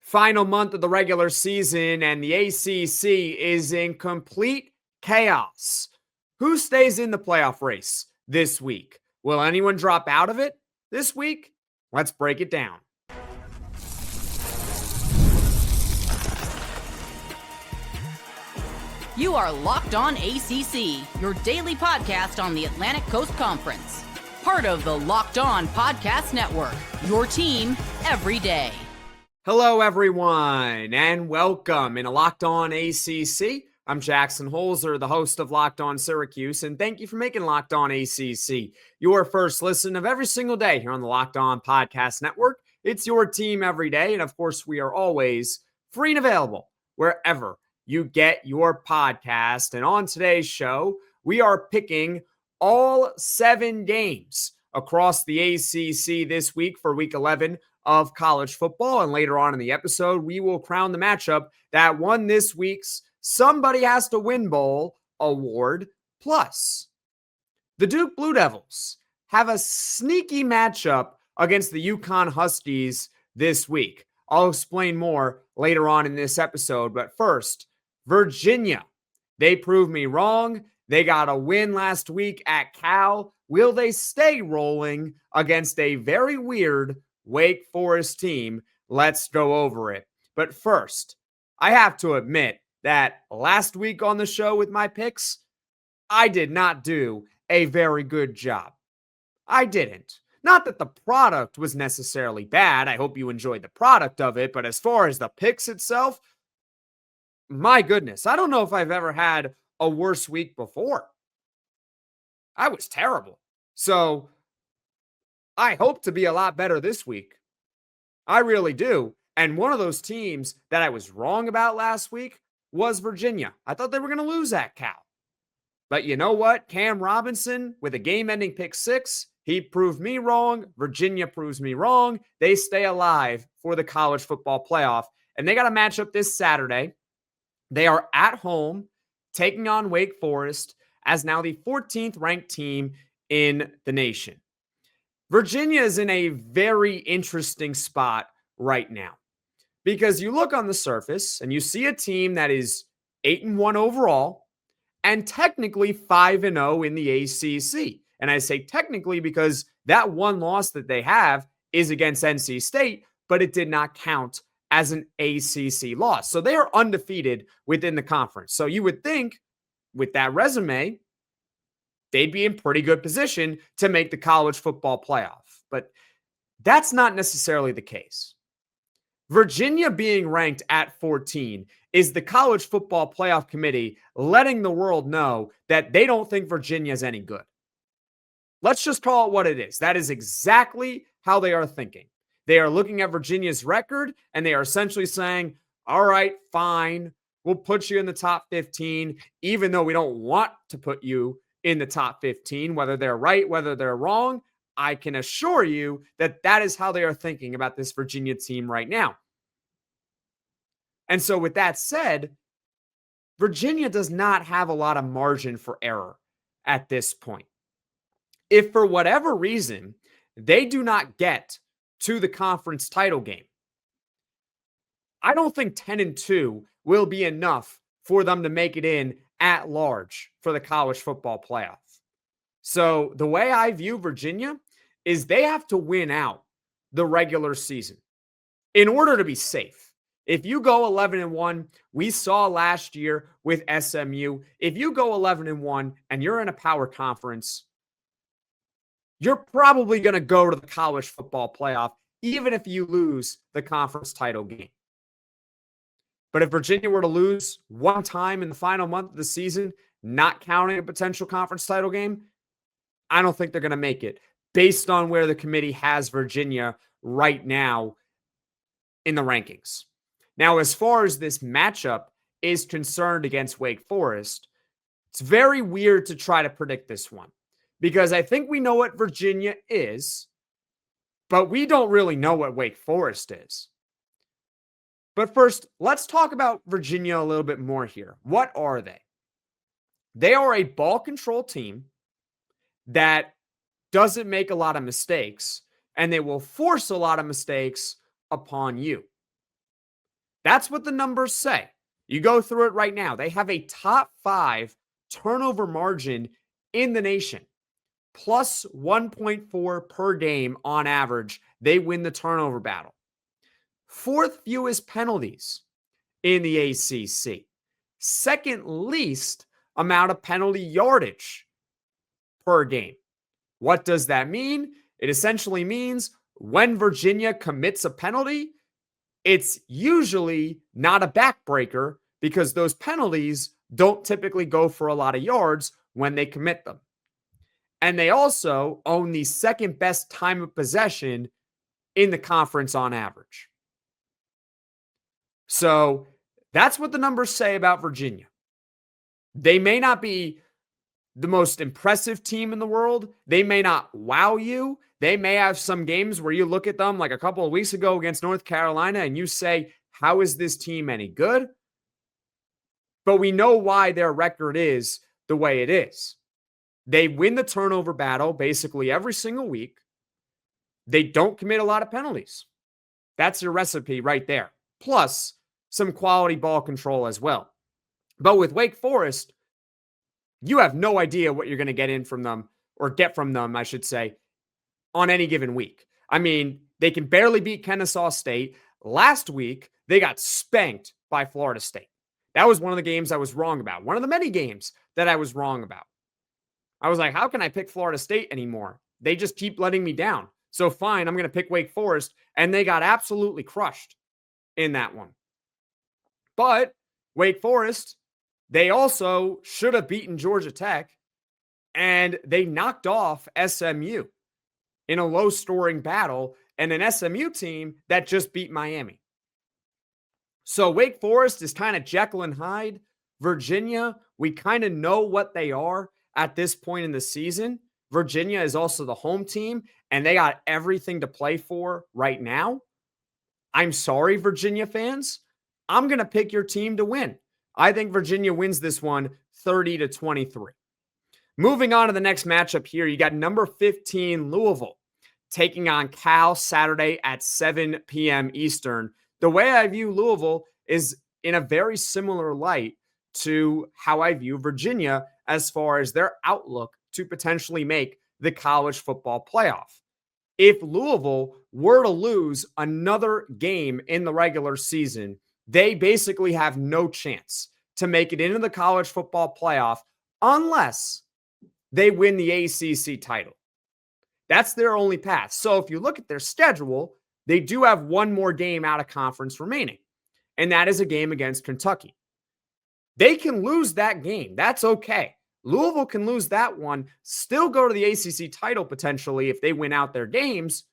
Final month of the regular season, and the ACC is in complete chaos. Who stays in the playoff race this week? Will anyone drop out of it this week? Let's break it down. You are Locked On ACC, your daily podcast on the Atlantic Coast Conference. Part of the Locked On Podcast Network, your team every day. Hello, everyone, and welcome in a Locked On ACC. I'm Jackson Holzer, the host of Locked On Syracuse, and thank you for making Locked On ACC your first listen of every single day here on the Locked On Podcast Network. It's your team every day, and of course, we are always free and available wherever you get your podcast. And on today's show, we are picking all 7 games across the ACC this week for Week 11 of college football. And later on in the episode, we will crown the matchup that won this week's Somebody Has to Win Bowl award. Plus, the Duke Blue Devils have a sneaky matchup against the UConn Huskies this week. I'll explain more later on in this episode. But first, Virginia. They proved me wrong. They got a win last week at Cal. Will they stay rolling against a very weird Wake Forest team? Let's go over it. But first, I have to admit that last week on the show with my picks, I did not do a very good job. I didn't. Not that the product was necessarily bad. I hope you enjoyed the product of it. But as far as the picks itself, my goodness, I don't know if I've ever had a worse week before. I was terrible. So I hope to be a lot better this week. I really do. And one of those teams that I was wrong about last week was Virginia. I thought they were going to lose at Cal. But you know what? Cam Robinson with a game-ending pick 6, he proved me wrong. Virginia proves me wrong. They stay alive for the college football playoff. And they got a matchup this Saturday. They are at home taking on Wake Forest as now the 14th ranked team in the nation. Virginia is in a very interesting spot right now because you look on the surface and you see a team that is 8-1 overall and technically 5-0 in the ACC. And I say technically because that one loss that they have is against NC State, but it did not count as an ACC loss. So they are undefeated within the conference. So you would think with that resume, they'd be in pretty good position to make the college football playoff. But that's not necessarily the case. Virginia being ranked at 14 is the college football playoff committee letting the world know that they don't think Virginia is any good. Let's just call it what it is. That is exactly how they are thinking. They are looking at Virginia's record, and they are essentially saying, all right, fine, we'll put you in the top 15, even though we don't want to put you in the top 15, whether they're right, whether they're wrong. I can assure you that that is how they are thinking about this Virginia team right now. And so with that said, Virginia does not have a lot of margin for error at this point. If for whatever reason they do not get to the conference title game, I don't think 10-2 will be enough for them to make it in at large for the college football playoff. So the way I view Virginia is they have to win out the regular season in order to be safe. If you go 11-1, we saw last year with SMU, if you go 11-1 and you're in a power conference, you're probably going to go to the college football playoff, even if you lose the conference title game. But if Virginia were to lose one time in the final month of the season, not counting a potential conference title game, I don't think they're going to make it based on where the committee has Virginia right now in the rankings. Now, as far as this matchup is concerned against Wake Forest, it's very weird to try to predict this one because I think we know what Virginia is, but we don't really know what Wake Forest is. But first, let's talk about Virginia a little bit more here. What are they? They are a ball control team that doesn't make a lot of mistakes, and they will force a lot of mistakes upon you. That's what the numbers say. You go through it right now. They have a top 5 turnover margin in the nation. Plus 1.4 per game on average. They win the turnover battle. 4th fewest penalties in the ACC. 2nd least amount of penalty yardage per game. What does that mean? It essentially means when Virginia commits a penalty, it's usually not a backbreaker because those penalties don't typically go for a lot of yards when they commit them. And they also own the 2nd best time of possession in the conference on average. So that's what the numbers say about Virginia. They may not be the most impressive team in the world. They may not wow you. They may have some games where you look at them like a couple of weeks ago against North Carolina and you say, how is this team any good? But we know why their record is the way it is. They win the turnover battle basically every single week. They don't commit a lot of penalties. That's your recipe right there. Plus some quality ball control as well. But with Wake Forest, you have no idea what you're going to get in from them, or get from them, I should say, on any given week. I mean, they can barely beat Kennesaw State. Last week, they got spanked by Florida State. That was one of the games I was wrong about. One of the many games that I was wrong about. I was like, how can I pick Florida State anymore? They just keep letting me down. So fine, I'm going to pick Wake Forest. And they got absolutely crushed in that one. But Wake Forest, they also should have beaten Georgia Tech. And they knocked off SMU in a low-scoring battle, and an SMU team that just beat Miami. So Wake Forest is kind of Jekyll and Hyde. Virginia, we kind of know what they are at this point in the season. Virginia is also the home team, and they got everything to play for right now. I'm sorry, Virginia fans. I'm going to pick your team to win. I think Virginia wins this one 30-23. Moving on to the next matchup here, you got number 15 Louisville taking on Cal Saturday at 7 p.m. Eastern. The way I view Louisville is in a very similar light to how I view Virginia as far as their outlook to potentially make the college football playoff. If Louisville were to lose another game in the regular season, they basically have no chance to make it into the college football playoff unless they win the ACC title. That's their only path. So if you look at their schedule, they do have one more game out of conference remaining, and that is a game against Kentucky. They can lose that game. That's okay. Louisville can lose that one, still go to the ACC title potentially if they win out their games,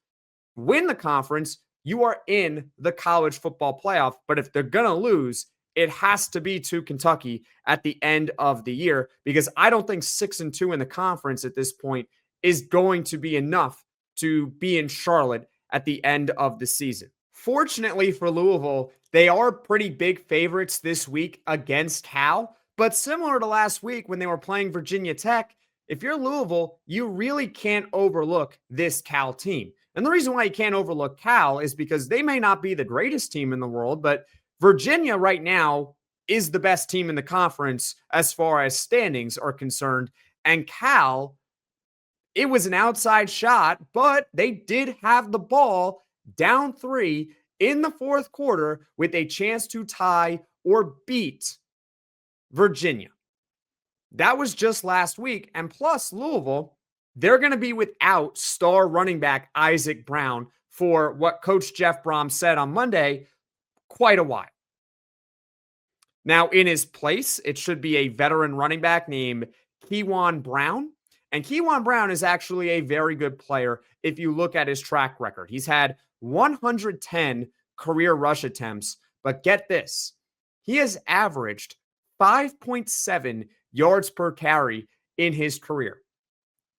win the conference. You are in the college football playoff. But if they're going to lose, it has to be to Kentucky at the end of the year, because I don't think 6-2 in the conference at this point is going to be enough to be in Charlotte at the end of the season. Fortunately for Louisville, they are pretty big favorites this week against Cal, but similar to last week when they were playing Virginia Tech, if you're Louisville, you really can't overlook this Cal team. And the reason why you can't overlook Cal is because they may not be the greatest team in the world, but Virginia right now is the best team in the conference as far as standings are concerned. And Cal, it was an outside shot, but they did have the ball down 3 in the fourth quarter with a chance to tie or beat Virginia. That was just last week. And plus, Louisville, they're going to be without star running back Isaac Brown for what Coach Jeff Brom said on Monday, quite a while. Now, in his place, it should be a veteran running back named Kewan Brown. And Kewan Brown is actually a very good player if you look at his track record. He's had 110 career rush attempts, but get this, he has averaged 5.7 yards per carry in his career.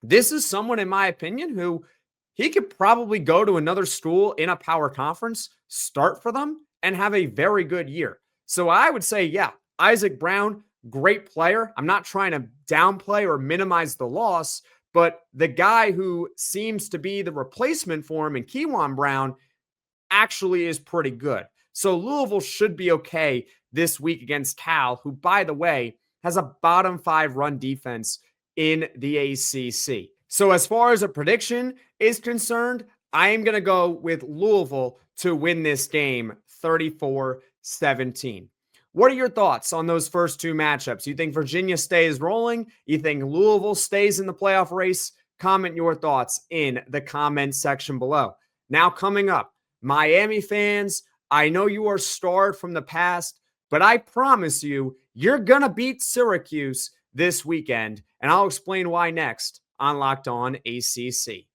This is someone, in my opinion, who he could probably go to another school in a power conference, start for them, and have a very good year. So I would say, yeah, Isaac Brown, great player. I'm not trying to downplay or minimize the loss, but the guy who seems to be the replacement for him in Kewan Brown actually is pretty good. So Louisville should be okay this week against Cal, who, by the way, has a bottom 5 run defense in the ACC. So as far as a prediction is concerned, I am going to go with Louisville to win this game 34-17. What are your thoughts on those first two matchups? You think Virginia stays rolling? You think Louisville stays in the playoff race? Comment your thoughts in the comment section below. Now coming up, Miami fans, I know you are scarred from the past, but I promise you, you're going to beat Syracuse this weekend, and I'll explain why next on Locked On ACC.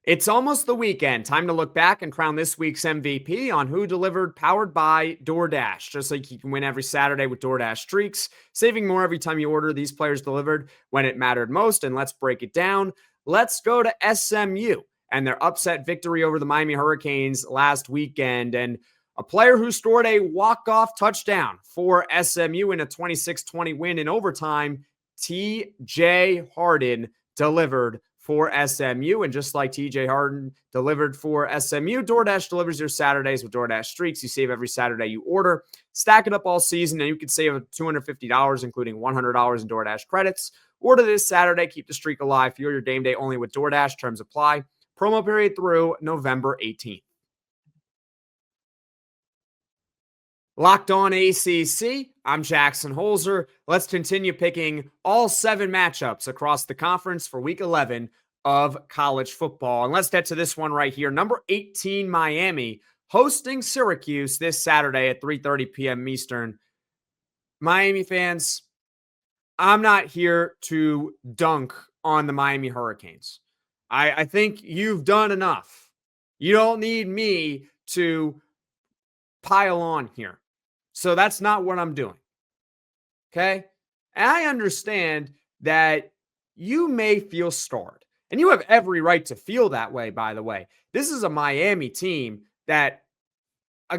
It's almost the weekend. Time to look back and crown this week's MVP on Who Delivered, powered by DoorDash. Just like you can win every Saturday with DoorDash Streaks, saving more every time you order. These players delivered when it mattered most, and let's break it down. Let's go to SMU and their upset victory over the Miami Hurricanes last weekend. And a player who scored a walk-off touchdown for SMU in a 26-20 win in overtime, TJ Harden, delivered for SMU. And just like TJ Harden delivered for SMU, DoorDash delivers your Saturdays with DoorDash Streaks. You save every Saturday you order. Stack it up all season, and you can save $250, including $100 in DoorDash credits. Order this Saturday. Keep the streak alive. Fuel your game day only with DoorDash. Terms apply. Promo period through November 18th. Locked On ACC, I'm Jackson Holzer. Let's continue picking all 7 matchups across the conference for Week 11 of college football. And let's get to this one right here. Number 18, Miami, hosting Syracuse this Saturday at 3:30 p.m. Eastern. Miami fans, I'm not here to dunk on the Miami Hurricanes. I think you've done enough. You don't need me to pile on here. So that's not what I'm doing. Okay? And I understand that you may feel scarred. And you have every right to feel that way, by the way. This is a Miami team that,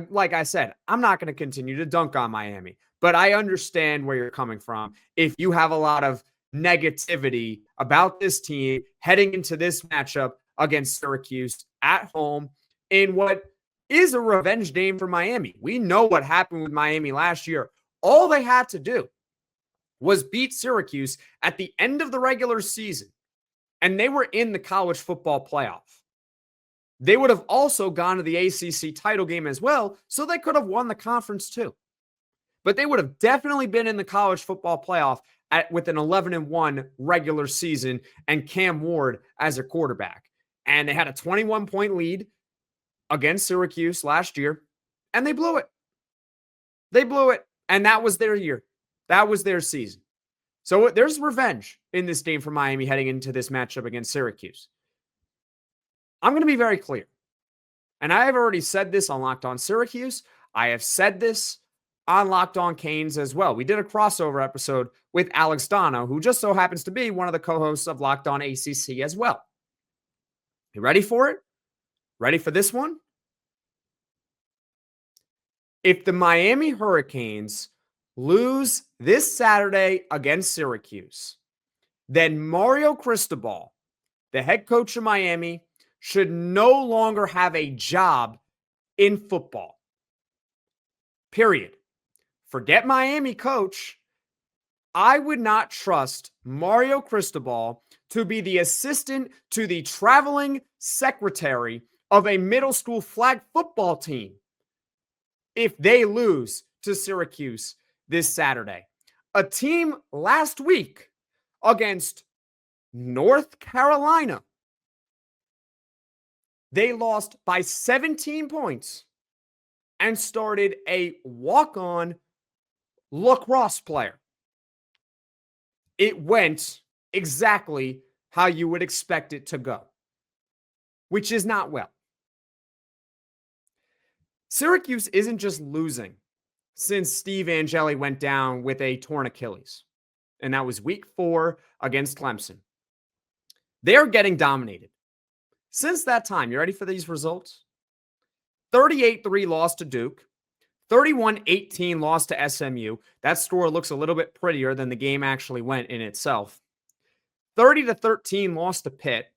like I said, I'm not going to continue to dunk on Miami. But I understand where you're coming from. If you have a lot of negativity about this team heading into this matchup against Syracuse at home in what is a revenge game for Miami. We know what happened with Miami last year. All they had to do was beat Syracuse at the end of the regular season, and they were in the college football playoff. They would have also gone to the ACC title game as well, so they could have won the conference too. But they would have definitely been in the college football playoff with an 11-1 regular season and Cam Ward as a quarterback. And they had a 21-point lead against Syracuse last year, and they blew it. They blew it, and that was their year. That was their season. So there's revenge in this game for Miami heading into this matchup against Syracuse. I'm going to be very clear, and I have already said this on Locked On Syracuse. I have said this on Locked On Canes as well. We did a crossover episode with Alex Dono, who just so happens to be one of the co-hosts of Locked On ACC as well. You ready for it? Ready for this one? If the Miami Hurricanes lose this Saturday against Syracuse, then Mario Cristobal, the head coach of Miami, should no longer have a job in football. Period. Forget Miami coach. I would not trust Mario Cristobal to be the assistant to the traveling secretary of a middle school flag football team if they lose to Syracuse this Saturday. A team last week against North Carolina, they lost by 17 points and started a walk-on lacrosse player. It went exactly how you would expect it to go, which is not well. Syracuse isn't just losing since Steve Angeli went down with a torn Achilles, and that was week 4 against Clemson. They're getting dominated. Since that time, you ready for these results? 38-3 loss to Duke, 31-18 loss to SMU. That score looks a little bit prettier than the game actually went in itself. 30-13 loss to Pitt,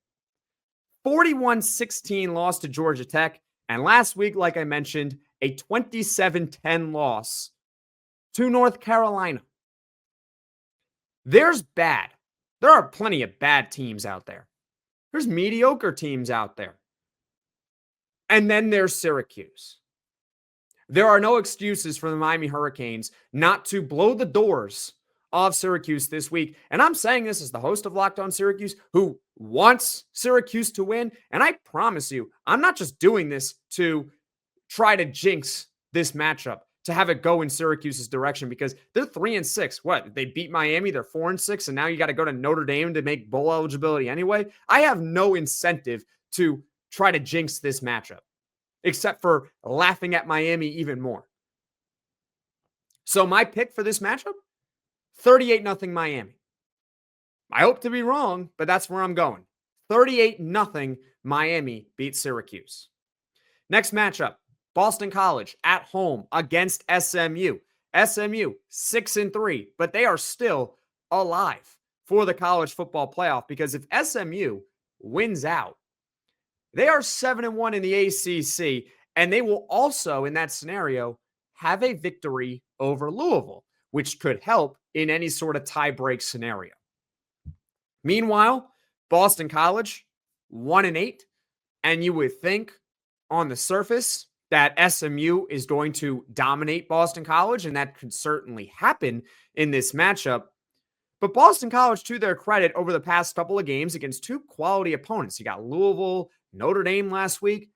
41-16 loss to Georgia Tech, And last week, like I mentioned, a 27-10 loss to North Carolina. There's bad. There are plenty of bad teams out there. There's mediocre teams out there. And then there's Syracuse. There are no excuses for the Miami Hurricanes not to blow the doors of Syracuse this week. And I'm saying this as the host of Locked On Syracuse, who wants Syracuse to win. And I promise you, I'm not just doing this to try to jinx this matchup, to have it go in Syracuse's direction, because they're 3-6. What? They beat Miami, they're 4-6, and now you got to go to Notre Dame to make bowl eligibility anyway. I have no incentive to try to jinx this matchup, except for laughing at Miami even more. So my pick for this matchup, 38-0 Miami. I hope to be wrong, but that's where I'm going. 38-0 Miami beats Syracuse. Next matchup, Boston College at home against SMU. SMU 6-3, but they are still alive for the college football playoff, because if SMU wins out, they are 7-1 in the ACC, and they will also, in that scenario, have a victory over Louisville, which could help in any sort of tie-break scenario. Meanwhile, Boston College 1-8, and you would think on the surface that SMU is going to dominate Boston College, and that could certainly happen in this matchup. But Boston College, to their credit, over the past couple of games against two quality opponents, you got Louisville, Notre Dame last week,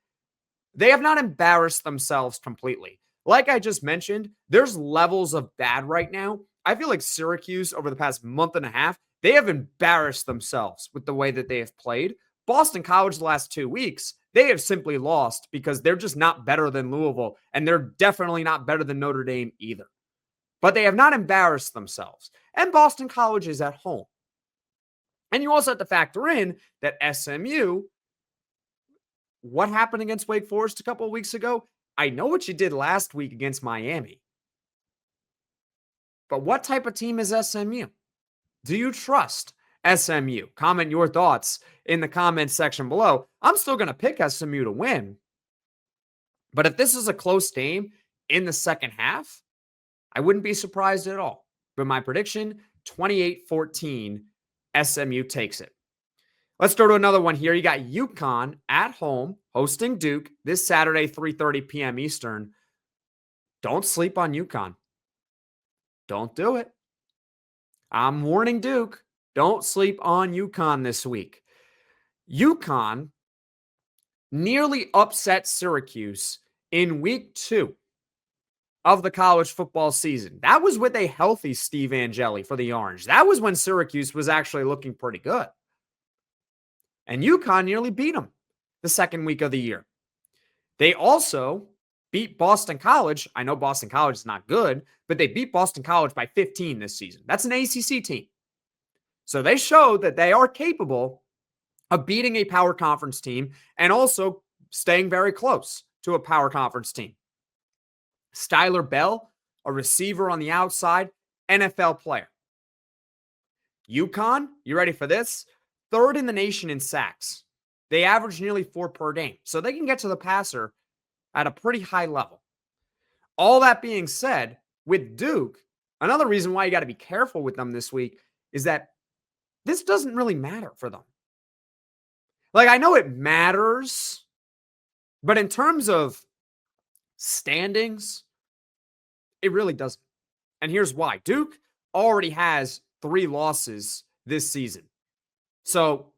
they have not embarrassed themselves completely. Like I just mentioned, there's levels of bad right now. I feel like Syracuse, over the past month and a half, they have embarrassed themselves with the way that they have played. Boston College the last 2 weeks, they have simply lost because they're just not better than Louisville, and they're definitely not better than Notre Dame either. But they have not embarrassed themselves. And Boston College is at home. And you also have to factor in that SMU, what happened against Wake Forest a couple of weeks ago? I know what you did last week against Miami. But what type of team is SMU? Do you trust SMU? Comment your thoughts in the comments section below. I'm still going to pick SMU to win. But if this is a close game in the second half, I wouldn't be surprised at all. But my prediction, 28-14, SMU takes it. Let's go to another one here. You got UConn at home hosting Duke this Saturday, 3:30 p.m. Eastern. Don't sleep on UConn. Don't do it. I'm warning Duke. Don't sleep on UConn this week. UConn nearly upset Syracuse in week 2 of the college football season. That was with a healthy Steve Angeli for the Orange. That was when Syracuse was actually looking pretty good. And UConn nearly beat them the second week of the year. They also beat Boston College. I know Boston College is not good, but they beat Boston College by 15 this season. That's an ACC team. So they showed that they are capable of beating a power conference team and also staying very close to a power conference team. Skylar Bell, a receiver on the outside, NFL player. UConn, you ready for this? 3rd in the nation in sacks. They average nearly 4 per game, so they can get to the passer at a pretty high level. All that being said, with Duke, another reason why you got to be careful with them this week is that this doesn't really matter for them. Like, I know it matters, but in terms of standings, it really doesn't. And here's why. Duke already has 3 losses this season. So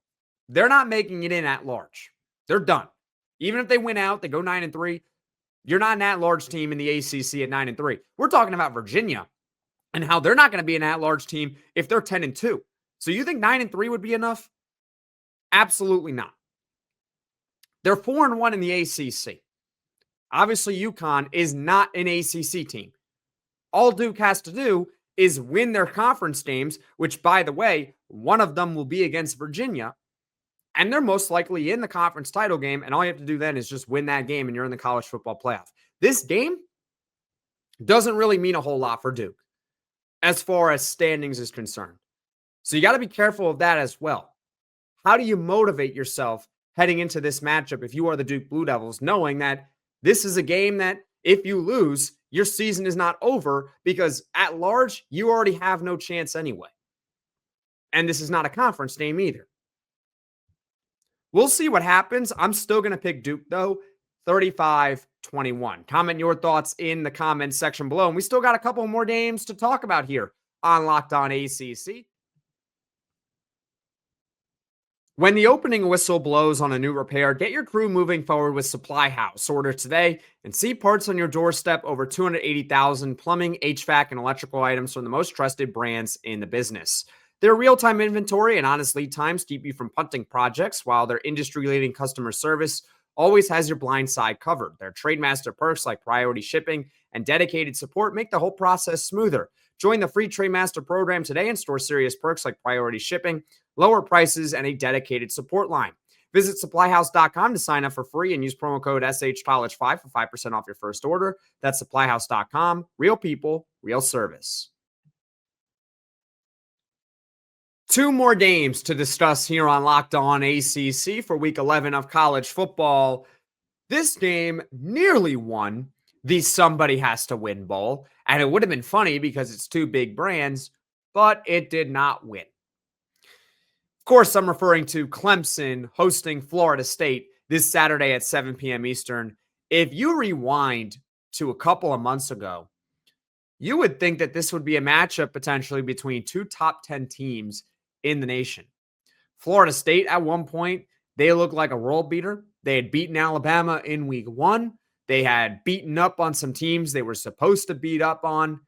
they're not making it in at large. They're done. Even if they win out, they go 9-3. You're not an at-large team in the ACC at 9-3. We're talking about Virginia and how they're not going to be an at-large team if they're 10-2. So you think 9-3 would be enough? Absolutely not. They're 4-1 in the ACC. Obviously, UConn is not an ACC team. All Duke has to do is win their conference games, which, by the way, one of them will be against Virginia, and they're most likely in the conference title game, and all you have to do then is just win that game, and you're in the college football playoff. This game doesn't really mean a whole lot for Duke as far as standings is concerned. So you got to be careful of that as well. How do you motivate yourself heading into this matchup if you are the Duke Blue Devils, knowing that this is a game that if you lose, your season is not over because at large, you already have no chance anyway. And this is not a conference game either. We'll see what happens. I'm still going to pick Duke, though, 35-21. Comment your thoughts in the comments section below. And we still got a couple more games to talk about here on Locked On ACC. When the opening whistle blows on a new repair, get your crew moving forward with Supply House. Order today and see parts on your doorstep. Over 280,000 plumbing, HVAC, and electrical items from the most trusted brands in the business. Their real-time inventory and honest lead times keep you from punting projects, while their industry-leading customer service always has your blind side covered. Their Trademaster perks like priority shipping and dedicated support make the whole process smoother. Join the free Trademaster program today and store serious perks like priority shipping, lower prices, and a dedicated support line. Visit supplyhouse.com to sign up for free and use promo code SHCollege5 for 5% off your first order. That's supplyhouse.com. Real people, real service. Two more games to discuss here on Locked On ACC for Week 11 of college football. This game nearly won the Somebody Has to Win Bowl, and it would have been funny because it's two big brands, but it did not win. Of course, I'm referring to Clemson hosting Florida State this Saturday at 7 p.m. Eastern. If you rewind to a couple of months ago, you would think that this would be a matchup potentially between two top 10 teams in the nation. Florida State, at one point, they looked like a world beater. They had beaten Alabama in week 1. They had beaten up on some teams they were supposed to beat up on.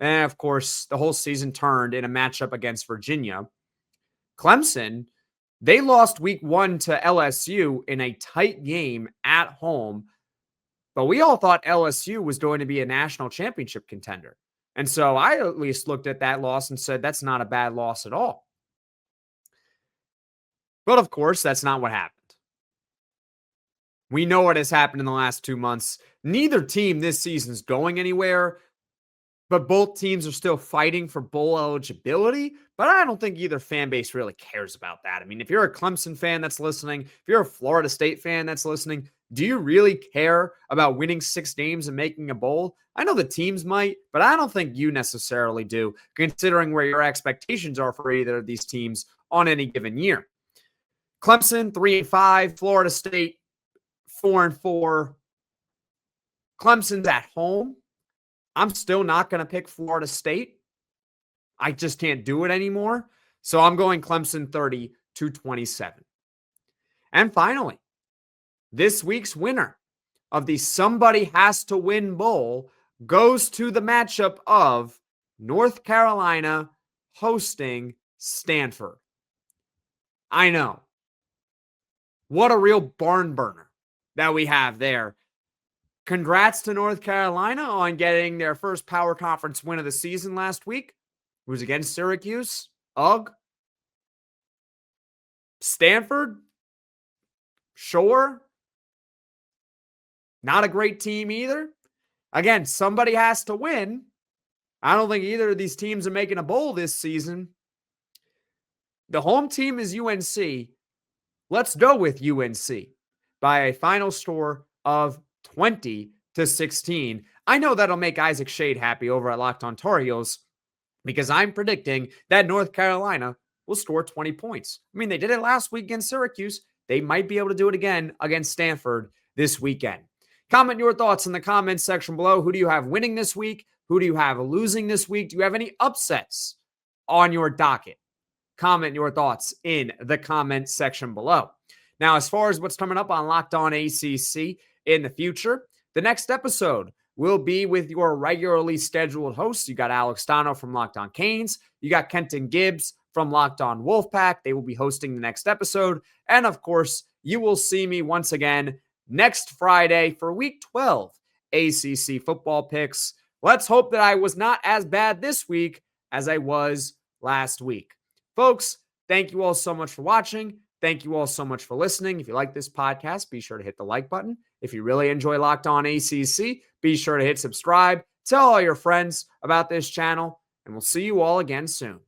And, of course, the whole season turned in a matchup against Virginia. Clemson, they lost week 1 to LSU in a tight game at home. But we all thought LSU was going to be a national championship contender. And so I at least looked at that loss and said, that's not a bad loss at all. But of course, that's not what happened. We know what has happened in the last 2 months. Neither team this season is going anywhere, but both teams are still fighting for bowl eligibility. But I don't think either fan base really cares about that. I mean, if you're a Clemson fan that's listening, if you're a Florida State fan that's listening, do you really care about winning 6 games and making a bowl? I know the teams might, but I don't think you necessarily do, considering where your expectations are for either of these teams on any given year. Clemson, 3-5, Florida State, 4-4. Clemson's at home. I'm still not going to pick Florida State. I just can't do it anymore. So I'm going Clemson 30-27. And finally, this week's winner of the Somebody Has to Win Bowl goes to the matchup of North Carolina hosting Stanford. I know. What a real barn burner that we have there. Congrats to North Carolina on getting their first power conference win of the season last week. It was against Syracuse. Ugh. Stanford. Sure. Not a great team either. Again, somebody has to win. I don't think either of these teams are making a bowl this season. The home team is UNC. Let's go with UNC by a final score of 20-16. I know that'll make Isaac Shade happy over at Locked On Tar Heels because I'm predicting that North Carolina will score 20 points. I mean, they did it last week against Syracuse. They might be able to do it again against Stanford this weekend. Comment your thoughts in the comments section below. Who do you have winning this week? Who do you have losing this week? Do you have any upsets on your docket? Comment your thoughts in the comment section below. Now, as far as what's coming up on Locked On ACC in the future, the next episode will be with your regularly scheduled hosts. You got Alex Dono from Locked On Canes. You got Kenton Gibbs from Locked On Wolfpack. They will be hosting the next episode. And of course, you will see me once again next Friday for Week 12 ACC football picks. Let's hope that I was not as bad this week as I was last week. Folks, thank you all so much for watching. Thank you all so much for listening. If you like this podcast, be sure to hit the like button. If you really enjoy Locked On ACC, be sure to hit subscribe. Tell all your friends about this channel, and we'll see you all again soon.